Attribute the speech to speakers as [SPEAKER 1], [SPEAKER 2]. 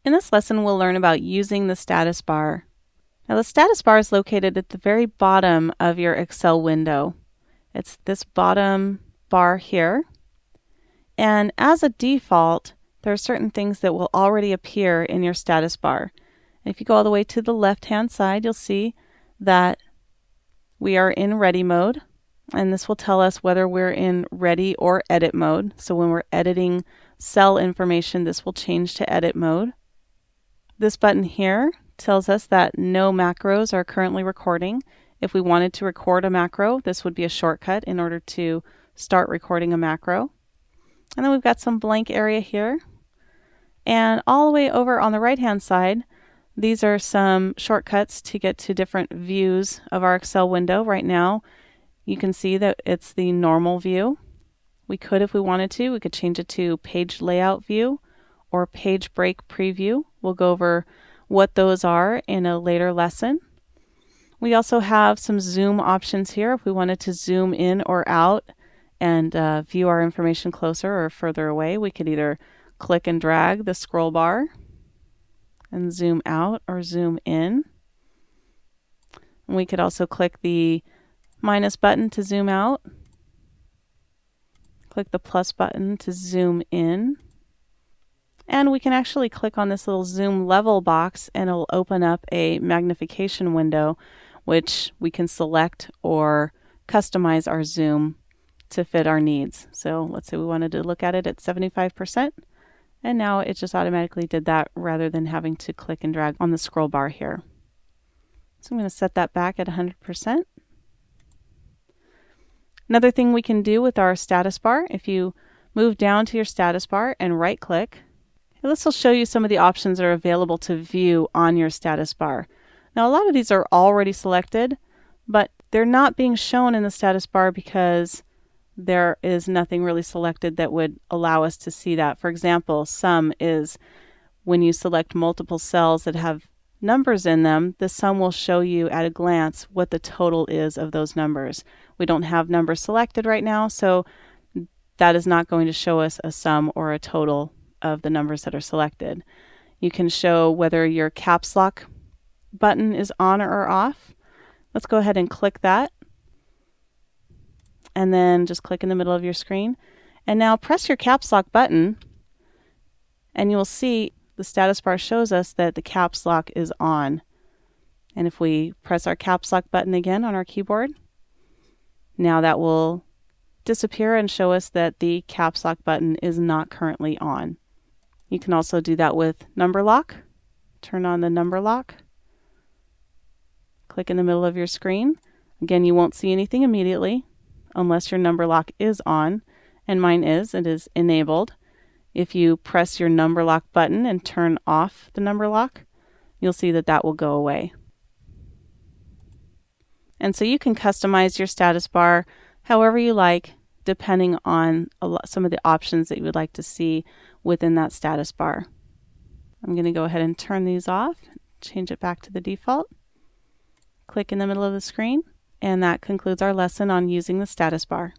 [SPEAKER 1] In this lesson, we'll learn about using the status bar. Now, the status bar is located at the very bottom of your Excel window. It's this bottom bar here. And as a default, there are certain things that will already appear in your status bar. And if you go all the way to the left-hand side, you'll see that we are in ready mode. And this will tell us whether we're in ready or edit mode. So when we're editing cell information, this will change to edit mode. This button here tells us that no macros are currently recording. If we wanted to record a macro, this would be a shortcut in order to start recording a macro. And then we've got some blank area here. And all the way over on the right-hand side, these are some shortcuts to get to different views of our Excel window. Right now, you can see that it's the normal view. We could, if we wanted to, we could change it to page layout view or page break preview. We'll go over what those are in a later lesson. We also have some zoom options here. If we wanted to zoom in or out and view our information closer or further away, we could either click and drag the scroll bar and zoom out or zoom in. And we could also click the minus button to zoom out. Click the plus button to zoom in. And we can actually click on this little zoom level box and it'll open up a magnification window, which we can select or customize our zoom to fit our needs. So let's say we wanted to look at it at 75%, and now it just automatically did that rather than having to click and drag on the scroll bar here. So I'm going to set that back at 100%. Another thing we can do with our status bar, if you move down to your status bar and right click, this will show you some of the options that are available to view on your status bar. Now, a lot of these are already selected, but they're not being shown in the status bar because there is nothing really selected that would allow us to see that. For example, sum is when you select multiple cells that have numbers in them, the sum will show you at a glance what the total is of those numbers. We don't have numbers selected right now, so that is not going to show us a sum or a total of the numbers that are selected. You can show whether your caps lock button is on or off. Let's go ahead and click that. And then just click in the middle of your screen. And now press your caps lock button and you'll see the status bar shows us that the caps lock is on. And if we press our caps lock button again on our keyboard, now that will disappear and show us that the caps lock button is not currently on. You can also do that with number lock. Turn on the number lock. Click in the middle of your screen. Again, you won't see anything immediately unless your number lock is on, and mine is. It is enabled. If you press your number lock button and turn off the number lock, you'll see that that will go away. And so you can customize your status bar however you like, depending on some of the options that you would like to see within that status bar. I'm going to go ahead and turn these off, change it back to the default. Click in the middle of the screen, and that concludes our lesson on using the status bar.